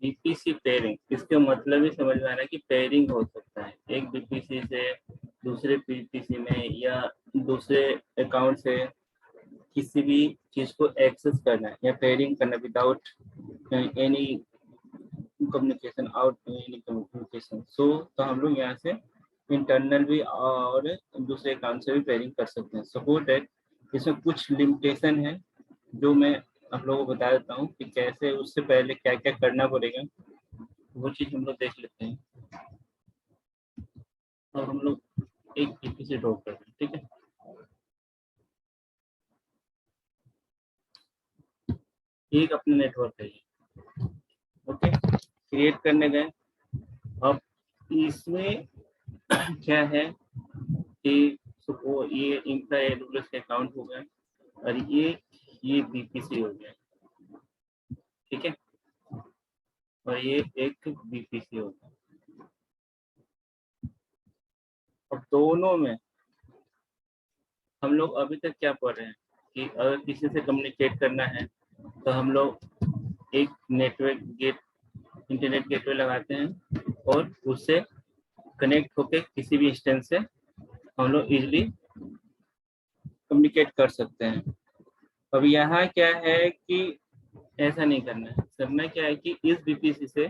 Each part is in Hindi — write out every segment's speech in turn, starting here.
बीपीसी पेयरिंग, इसका मतलब ही समझ में आ रहा है कि पेयरिंग हो सकता है एक बीपीसी से दूसरे बीपीसी में या दूसरे अकाउंट से किसी भी चीज को एक्सेस करना है या पेयरिंग करना without any communication out any communication. So तो हम लोग यहाँ से इंटरनल भी और दूसरे अकाउंट से भी पेयरिंग कर सकते हैं। सपोर्ट है, इसमें कुछ लिमिटेशन है जो मैं आप लोगों को बता देता हूँ कि कैसे, उससे पहले क्या क्या करना पड़ेगा, वो चीज हम लोग देख लेते हैं। और हम लोग एक बीपीसी ड्रॉ करते हैं, ठीक है। एक अपने नेटवर्क है, ओके, क्रिएट करने गए। अब इसमें क्या है कि ये इंफ्रा एडब्ल्यूएस का अकाउंट हो गया और ये बीपीसी हो गया, ठीक है, और ये एक बीपीसी हो गया। अब दोनों में हम लोग अभी तक क्या पढ़ रहे हैं कि अगर किसी से कम्युनिकेट करना है तो हम लोग एक नेटवर्क गेट इंटरनेट गेटवे लगाते हैं और उससे कनेक्ट होकर किसी भी इंस्टेंस से हम लोग इजिली कम्युनिकेट कर सकते हैं। अब यहाँ क्या है कि ऐसा नहीं करना है, करना क्या है कि इस बीपीसी से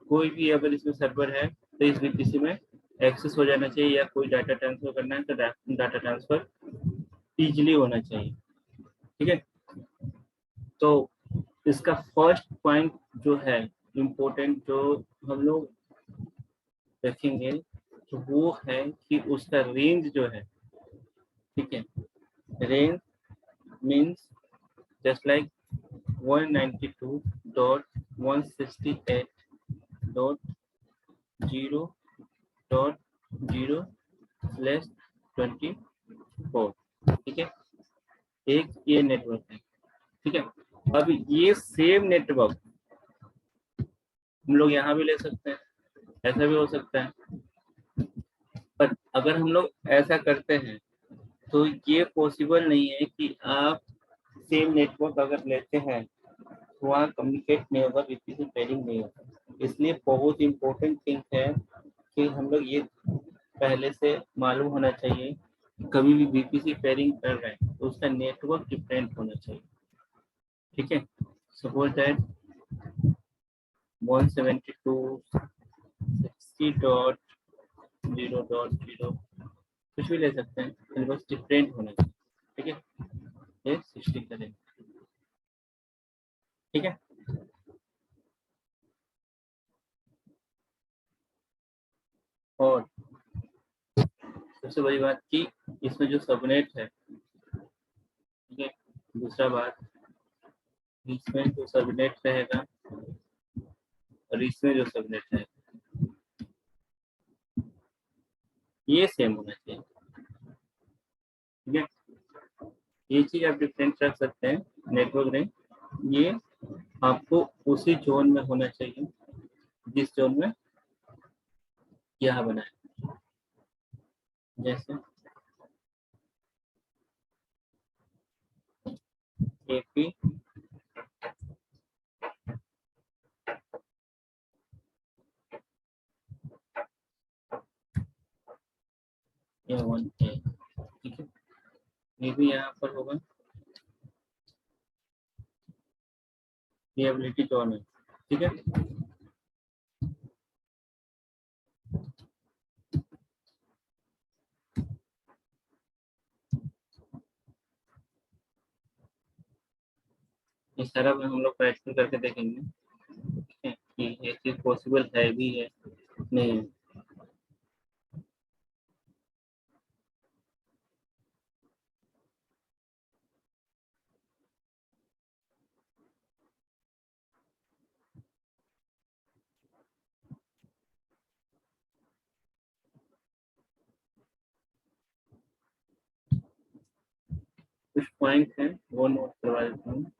कोई भी अगर इसमें सर्वर है तो इस बीपीसी में एक्सेस हो जाना चाहिए, या कोई डाटा ट्रांसफर करना है तो डाटा ट्रांसफर इजिली होना चाहिए, ठीक है। तो इसका फर्स्ट पॉइंट जो है इम्पोर्टेंट, जो हम लोग देखेंगे, तो वो है कि उसका रेंज जो है, ठीक है, रेंज मीन्स जस्ट लाइक 192.168.0.0/24, ठीक है, एक ये नेटवर्क है, ठीक है। अब ये सेम नेटवर्क हम लोग यहाँ भी ले सकते हैं, ऐसा भी हो सकता है, पर अगर हम लोग ऐसा करते हैं तो ये पॉसिबल नहीं है कि आप सेम नेटवर्क अगर लेते हैं तो वहाँ कम्युनिकेट नहीं होगा, बीपीसी पेयरिंग नहीं होगा। इसलिए बहुत इंपॉर्टेंट थिंग है कि हम लोग ये पहले से मालूम होना चाहिए, कभी भी बीपीसी पेयरिंग कर रहे हैं तो उसका नेटवर्क डिफरेंट होना चाहिए, ठीक है। सपोज दैट 172.60.0.0 कुछ भी ले सकते हैं, बस डिफरेंट होना चाहिए, ठीक है। ये 60 करें, ठीक है। और सबसे बड़ी बात कि इसमें जो सबनेट है, ठीक है, दूसरा बात, इसमें जो सबनेट रहेगा और इसमें जो सबनेट है ये सेम होना चाहिए, ठीक है। ये चीज आप डिफरेंट रख सकते हैं, नेटवर्क में ये आपको उसी जोन में होना चाहिए जिस जोन में यह बना है, जैसे एपी या 1A, ठीक है, ये भी यहाँ पर होगा, ये एबिलिटी जोन है, ठीक है। इस तरह में हम लोग प्रैक्टिकल करके देखेंगे, ठीक है, कि ये चीज पॉसिबल है भी है नहीं है। कुछ पॉइंट है वो नोट करवा देता हूँ।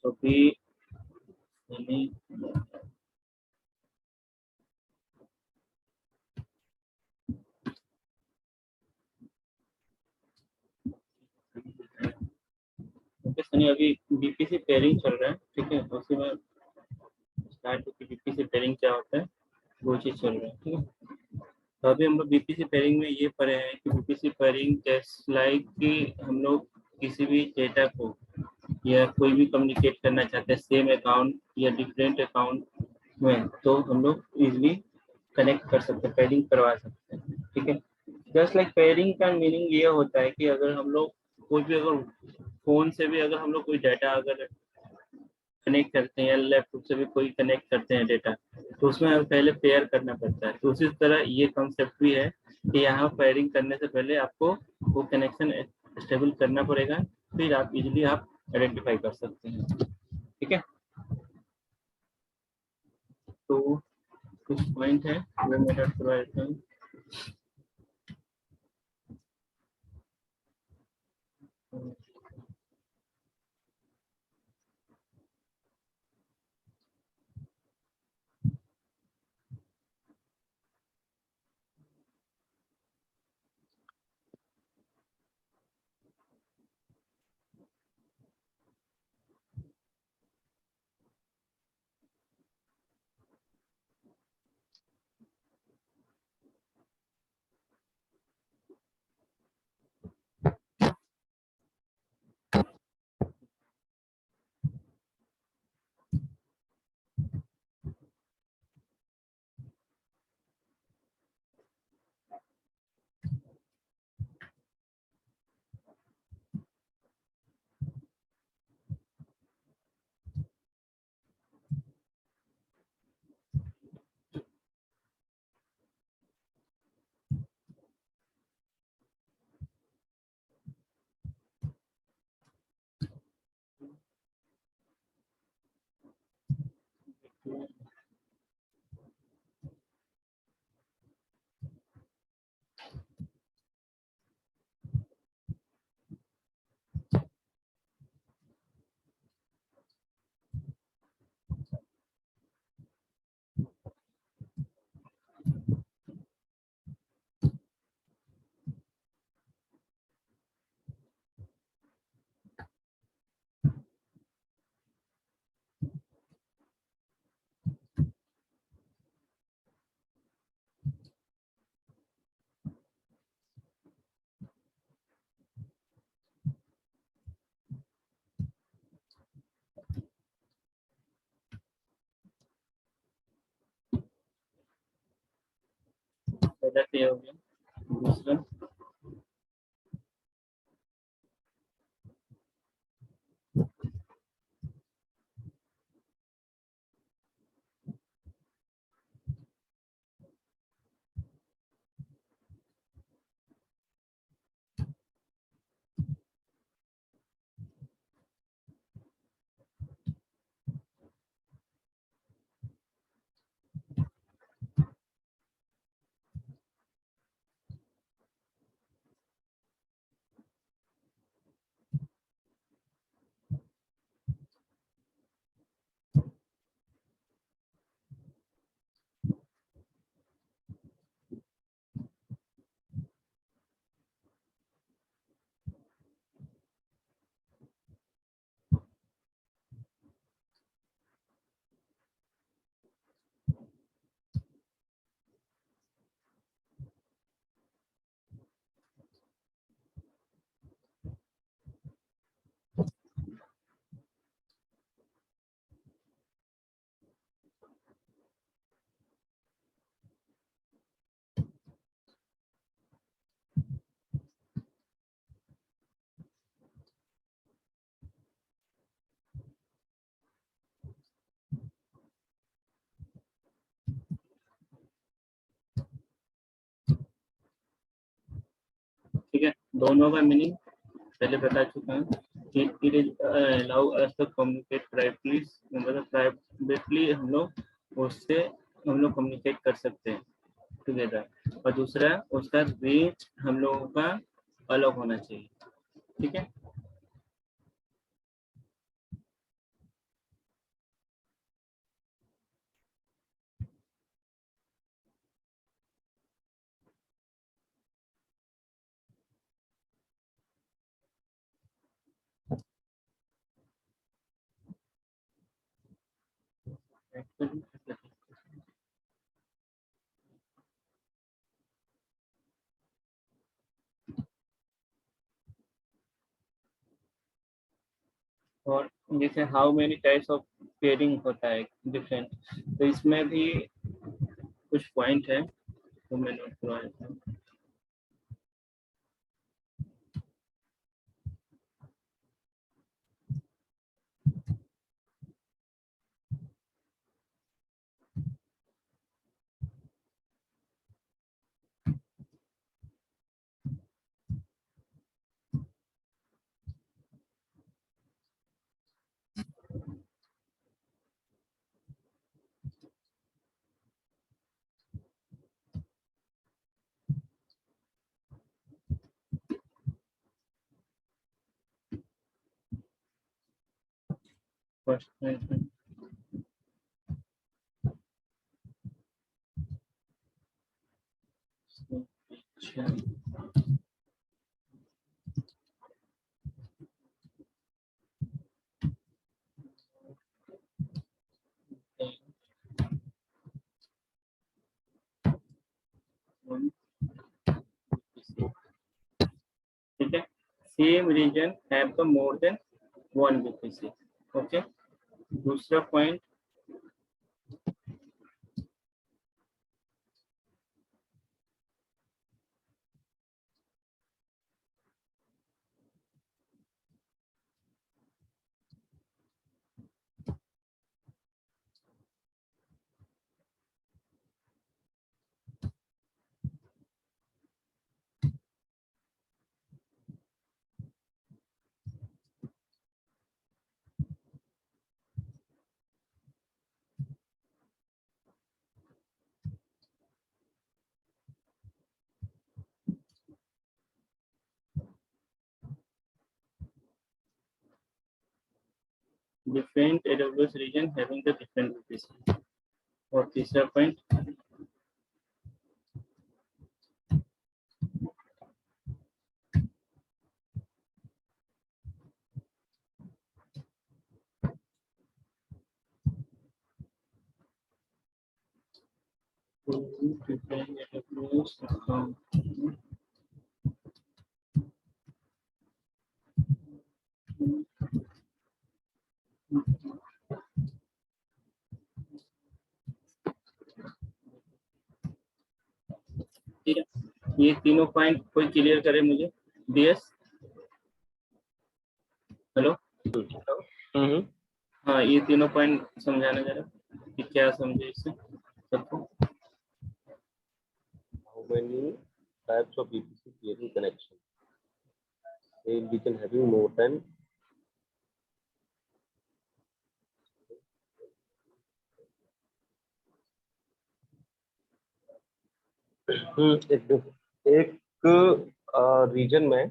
तो भी नहीं, ओके सनी, अभी बीपीसी पेयरिंग चल रहा है, ठीक है, उसी में स्टार्ट होकर बीपीसी पेयरिंग क्या होता है वो चीज चल रहा है, ठीक है। तो अभी हम लोग बीपीसी पेयरिंग में ये पढ़े हैं कि बीपीसी पेयरिंग जस्ट लाइक कि हम लोग किसी भी डेटा को या कोई भी कम्युनिकेट करना चाहते हैं सेम अकाउंट या डिफरेंट अकाउंट में, तो हम लोग इजिली कनेक्ट कर सकते हैं, पेयरिंग करवा सकते हैं, ठीक है। जस्ट लाइक पेयरिंग का मीनिंग ये होता है कि अगर हम लोग कोई भी, अगर फोन से भी अगर हम लोग कोई डाटा अगर कनेक्ट करते हैं या लैपटॉप से भी कोई कनेक्ट करते हैं डेटा, तो उसमें हमें पहले पेयर करना पड़ता है। तो उसी तरह ये कॉन्सेप्ट भी है कि यहाँ पेयरिंग करने से पहले आपको वो कनेक्शन स्टेबल करना पड़ेगा, फिर आप इजिली आप आइडेंटिफाई कर सकते हैं, ठीक है। तो कुछ पॉइंट है वो मैं ऐड करवा देता हूँ। पहला क्लियर हो गया। दूसरा, ठीक है, दोनों का मीनिंग पहले बता चुका हूँ। It is allow us to communicate privately, मतलब प्राइवेटली हम लोग उससे हम लोग कम्युनिकेट कर सकते हैं टुगेदर। और दूसरा उसका रेंज हम लोगों का अलग होना चाहिए, ठीक है। और जैसे how many types of pairing होता है डिफरेंट, तो इसमें भी कुछ पॉइंट है तो मैं नोट करवा देता हूँ। फर्स्ट पॉइंट अच्छा, ठीक है। Same region have the more than one VPC, okay. दूसरा point, different AWS region having the different VPC। और तीसरा पॉइंट, डिफरेंट AWS अकाउंट। ठीक है, ये तीनों पॉइंट कोई क्लियर करे मुझे। DS, hello. हाँ, ये तीनों पॉइंट समझाना जरा कि क्या समझे इससे सबको। How many types of VPC peering connection? A region having more than एक रीजन में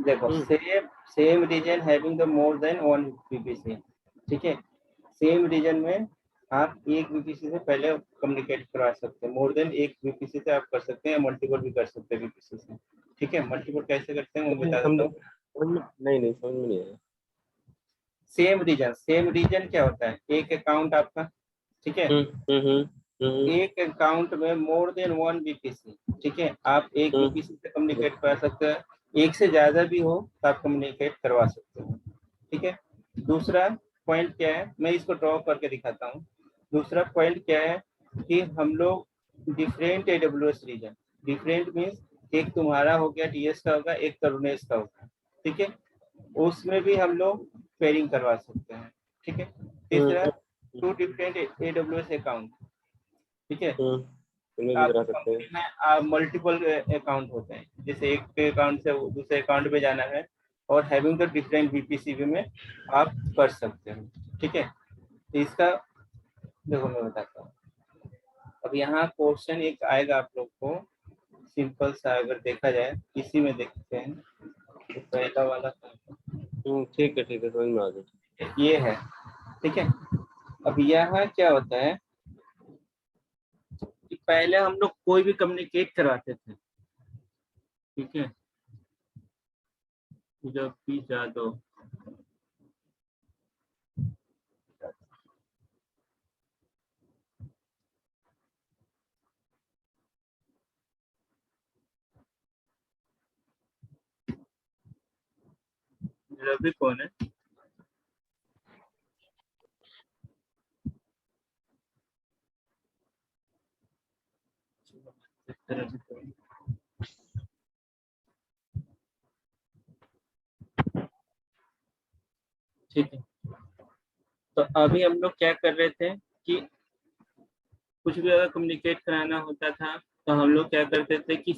देखो same region having the more than one VPC, ठीक है। सेम रीजन में आप एक VPC से पहले कम्युनिकेट करवा सकते हैं, मोर देन एक VPC से आप कर सकते हैं, मल्टीपल भी कर सकते हैं VPC से, ठीक है। मल्टीपल कैसे करते हैं वो बता देता हूँ। नहीं समझ में नहीं आया। सेम रीजन क्या होता है, एक अकाउंट आपका, ठीक है। एक अकाउंट में मोर देन वन VPC, ठीक है। आप एक VPC से कम्युनिकेट करा सकते हैं, एक से ज्यादा भी हो तो आप कम्युनिकेट करवा सकते हैं, ठीक है। दूसरा पॉइंट क्या है, मैं इसको ड्रॉ करके दिखाता हूँ। दूसरा पॉइंट क्या है कि हम लोग different AWS region, different means एक तुम्हारा हो गया DS का होगा, एक तरुणेश का होगा, ठीक है। उसमें भी हम लोग पेयरिंग करवा सकते हैं, ठीक है। तीसरा, टू डिफरेंट AWS अकाउंट, ठीक है। इनमें भी करा सकते हैं। में मल्टीपल अकाउंट होते हैं, जैसे एक अकाउंट से दूसरे अकाउंट पे जाना है और हैविंग द डिफरेंट बीपीसीबी में आप कर सकते हो। ठीक है, तो इसका देखो मैं बताता हूँ। अब यहाँ क्वेश्चन एक आएगा आप लोग को, सिंपल सा अगर देखा जाए, इसी में देखते हैं तो पहला वाला ठीक है समझ में आ गया। ये है। ठीक है, अब यहाँ क्या होता है कि पहले हम लोग कोई भी कम्युनिकेट करवाते थे, ठीक है, जब भी जादव रवि कौन है? रवि कौन? ठीक है, तो अभी हम लोग क्या कर रहे थे कि कुछ भी अगर कम्युनिकेट कराना होता था तो हम लोग क्या करते थे कि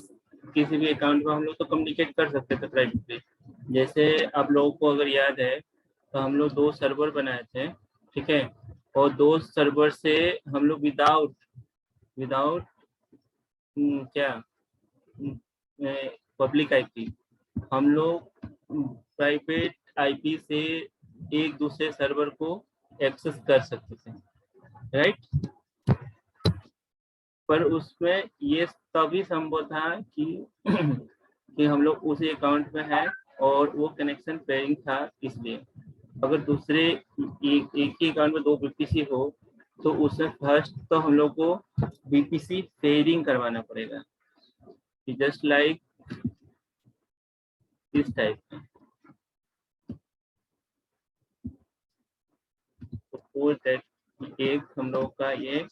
किसी भी अकाउंट में हम लोग तो कम्युनिकेट कर सकते थे प्राइवेटली। जैसे आप लोगों को अगर याद है तो हम लोग 2 सर्वर बनाए थे, ठीक है, और 2 सर्वर से हम लोग विदाउट विदाउट क्या पब्लिक आईपी, हम लोग प्राइवेट आईपी से एक दूसरे सर्वर को एक्सेस कर सकते थे, राइट। पर उसमें ये तभी संभव था कि कि हम लोग उसी अकाउंट में हैं और वो कनेक्शन पेयरिंग था। इसलिए अगर दूसरे एक ही अकाउंट में 2 बीपीसी हो तो उसमें फर्स्ट तो हम लोग को बीपीसी पेयरिंग करवाना पड़ेगा, जस्ट लाइक इस टाइप का। सपोज दैट एक हम लोग का ये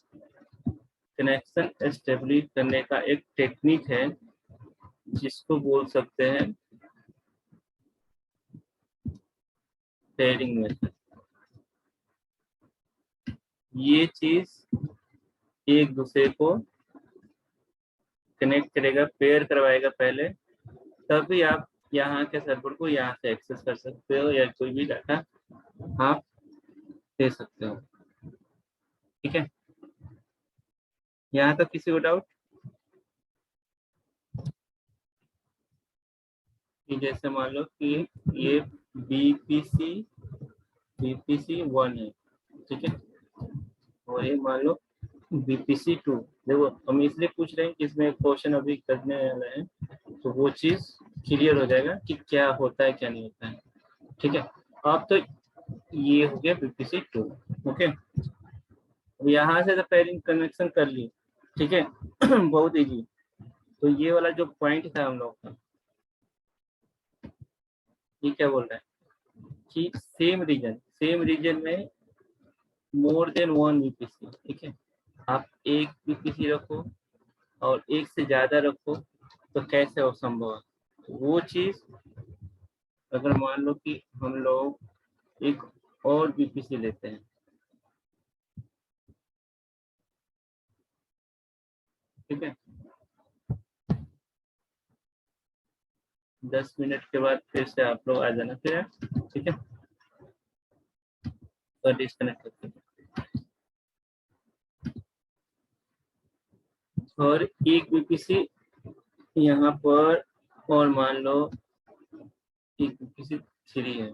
कनेक्शन एस्टेब्लिश करने का एक टेक्निक है जिसको बोल सकते हैं पेयरिंग मेथड। ये चीज एक दूसरे को कनेक्ट करेगा, पेयर करवाएगा पहले, तभी आप यहाँ के सर्वर को यहाँ से एक्सेस कर सकते हो या कोई भी डाटा आप दे सकते हो। ठीक है, यहाँ तक किसी को डाउट? जैसे मान लो कि ये बीपीसी 1 है, ठीक है, और ये मान लो बीपीसी 2। देखो हम इसलिए पूछ रहे हैं कि इसमें क्वेश्चन अभी करने वाला है तो वो चीज क्लियर हो जाएगा कि क्या होता है क्या नहीं होता है। ठीक है, अब तो ये हो गया बीपीसी 2। ओके, अब यहाँ से तो पेयरिंग कनेक्शन कर ली, ठीक है बहुत इजी। तो ये वाला जो पॉइंट था हम लोग का, ये क्या बोल रहा है कि सेम रीजन में मोर देन 1 बीपीसी, ठीक है, आप एक बीपीसी रखो और एक से ज्यादा रखो तो कैसे वो संभव है? तो वो चीज अगर मान लो कि हम लोग एक और बीपीसी लेते हैं, ठीक है, 10 मिनट के बाद फिर से आप लोग आ जाना फिर, ठीक है, और डिस्कनेक्ट करते हैं। और एक बीपीसी यहाँ पर, और मान लो एक बीपीसी 3 है,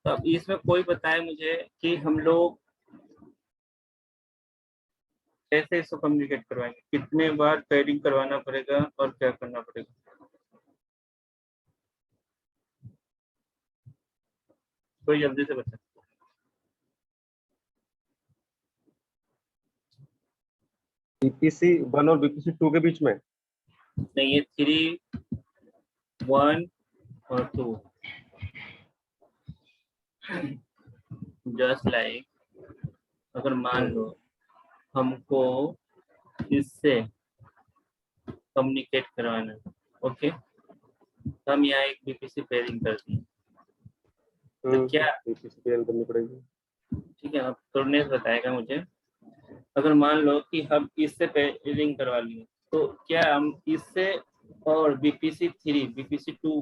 तो अब इसमें कोई बताए मुझे कि हम लोग कैसे इसको कम्युनिकेट करवाएंगे, कितने बार पेयरिंग करवाना पड़ेगा और क्या करना पड़ेगा? कोई जल्दी से बता। बीपीसी 1 और बीपीसी 2 के बीच में नहीं, ये 3, 1 और 2, जस्ट लाइक अगर मान लो हमको इससे कम्युनिकेट करवाना, ओके, तो हम यहाँ एक बीपीसी पेयरिंग करते हैं। तो क्या बीपीसी पेयरिंग करनी पड़ेगी। ठीक है, अब तुरंत बताएगा मुझे। अगर मान लो कि हम इससे पेयरिंग करवा लिए, तो क्या हम इससे और बीपीसी 3 बीपीसी 2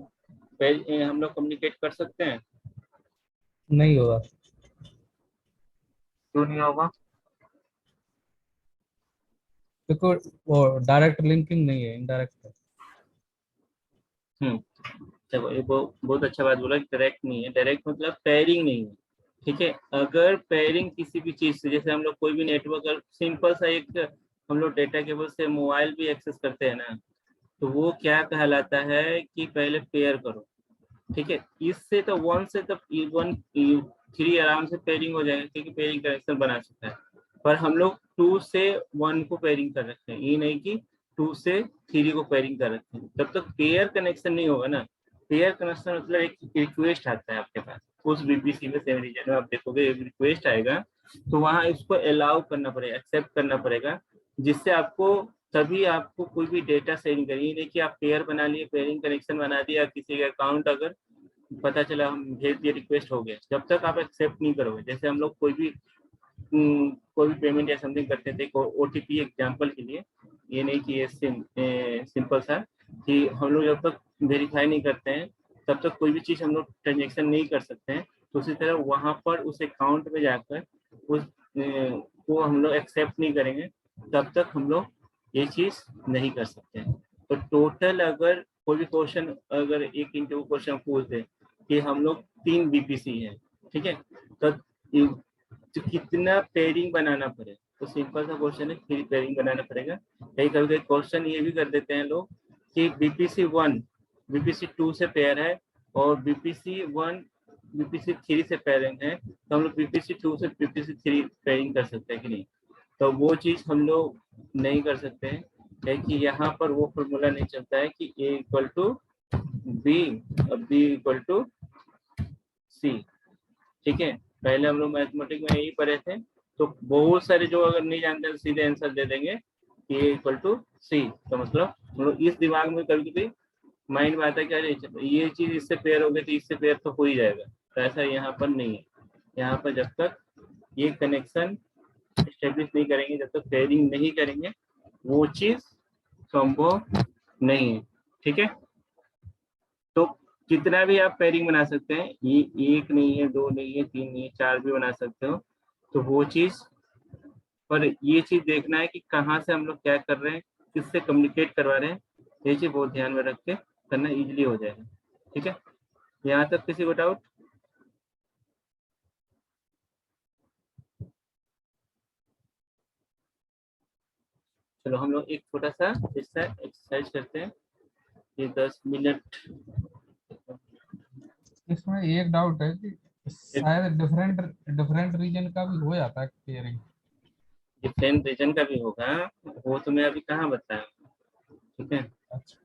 हम लोग कम्युनिकेट कर सकते हैं? नहीं होगा। क्यों नहीं होगा? देखो वो डायरेक्ट लिंकिंग नहीं है, इनडायरेक्ट है। चलो ये बहुत अच्छा बात बोला कि डायरेक्ट नहीं है। डायरेक्ट मतलब पेयरिंग नहीं है। ठीक है, अगर पेयरिंग किसी भी चीज से, जैसे हम लोग कोई भी नेटवर्क, सिंपल सा एक हम लोग डेटा केबल से मोबाइल भी एक्सेस करते हैं ना, तो वो क्या कहलाता है कि पहले पेयर करो। ठीक है, इससे तो 1 से तो 1 3 आराम से पेयरिंग हो जाएगा, क्योंकि पेयरिंग कनेक्शन बना सकता है। पर हम लोग 2 से 1 को पेयरिंग कर रखते हैं, ये नहीं कि 2 से 3 को पेयरिंग कर रखते हैं। तब तक पेयर कनेक्शन नहीं होगा ना। पेयर कनेक्शन मतलब एक रिक्वेस्ट आता है आपके पास, उस बीपीसी में सेम रीजन में आप देखोगे एक रिक्वेस्ट आएगा, तो वहां इसको अलाउ करना पड़ेगा, एक्सेप्ट करना पड़ेगा, जिससे आपको तभी आपको कोई भी डेटा शेयरिंग करिए। नहीं कि आप पेयर बना लिए, पेयरिंग कनेक्शन बना दिया, किसी का अकाउंट अगर पता चला हम भेज दिए, रिक्वेस्ट हो गया, जब तक आप एक्सेप्ट नहीं करोगे। जैसे हम लोग कोई भी पेमेंट या समथिंग करते थे, ओटीपी एग्जांपल के लिए, ये नहीं कि ये सिंपल सा कि हम लोग जब तक वेरीफाई नहीं करते हैं तब तक कोई भी चीज हम लोग ट्रांजेक्शन नहीं कर सकते हैं। तो उसी तरह वहां पर उस अकाउंट में जाकर उस को हम लोग एक्सेप्ट नहीं करेंगे तब तक हम लोग ये चीज नहीं कर सकते हैं। तो टोटल अगर कोई भी क्वेश्चन, अगर एक इंटरव्यू क्वेश्चन पूछ दे कि हम लोग 3 बीपीसी हैं, ठीक है, तो कितना पेयरिंग बनाना पड़ेगा, तो सिंपल सा क्वेश्चन है 3 पेयरिंग बनाना पड़ेगा। कई कभी क्वेश्चन ये भी कर देते हैं लोग कि बीपीसी 1 बीपीसी 2 से पेयर है और बीपीसी 1 बीपीसी 3 से पेयरिंग है, तो हम लोग बीपीसी 2 से बीपीसी 3 पेयरिंग कर सकते हैं कि नहीं? तो वो चीज हम लोग नहीं कर सकते हैं, है कि यहाँ पर वो फॉर्मूला नहीं चलता है कि ए इक्वल टू बी और बी इक्वल टू सी। ठीक है, पहले हम लोग मैथमेटिक्स में यही पढ़े थे, तो बहुत सारे जो अगर नहीं जानते तो सीधे आंसर दे देंगे कि ए इक्वल टू सी। तो मतलब हम लोग इस दिमाग में कभी कभी माइंड में आता है कि अरे ये चीज इससे पेयर हो गई तो इससे पेयर तो हो ही जाएगा, तो ऐसा यहाँ पर नहीं है। यहाँ पर जब तक ये कनेक्शन एस्टेब्लिश नहीं करेंगे, जब तक पेयरिंग नहीं करेंगे, वो चीज संभव नहीं है। ठीक है, तो कितना भी आप पेयरिंग बना सकते हैं, ये 1 नहीं है, 2 नहीं है, 3 नहीं है, 4 भी बना सकते हो। तो वो चीज, पर ये चीज देखना है कि कहाँ से हम लोग क्या कर रहे हैं, किससे कम्युनिकेट करवा रहे हैं, ये चीज बहुत ध्यान में रख के करना इजीली हो जाएगा। ठीक है, यहाँ तक किसी को डाउट? चलो हम लोग एक छोटा सा हिस्सा एक्सरसाइज करते हैं, ये 10 मिनट। इसमें एक डाउट है कि शायद डिफरेंट डिफरेंट रीजन का भी हो जाता है पेयरिंग। डिफरेंट रीजन का भी होगा, वो तो मैं अभी कहाँ बताया। ठीक है, अच्छा।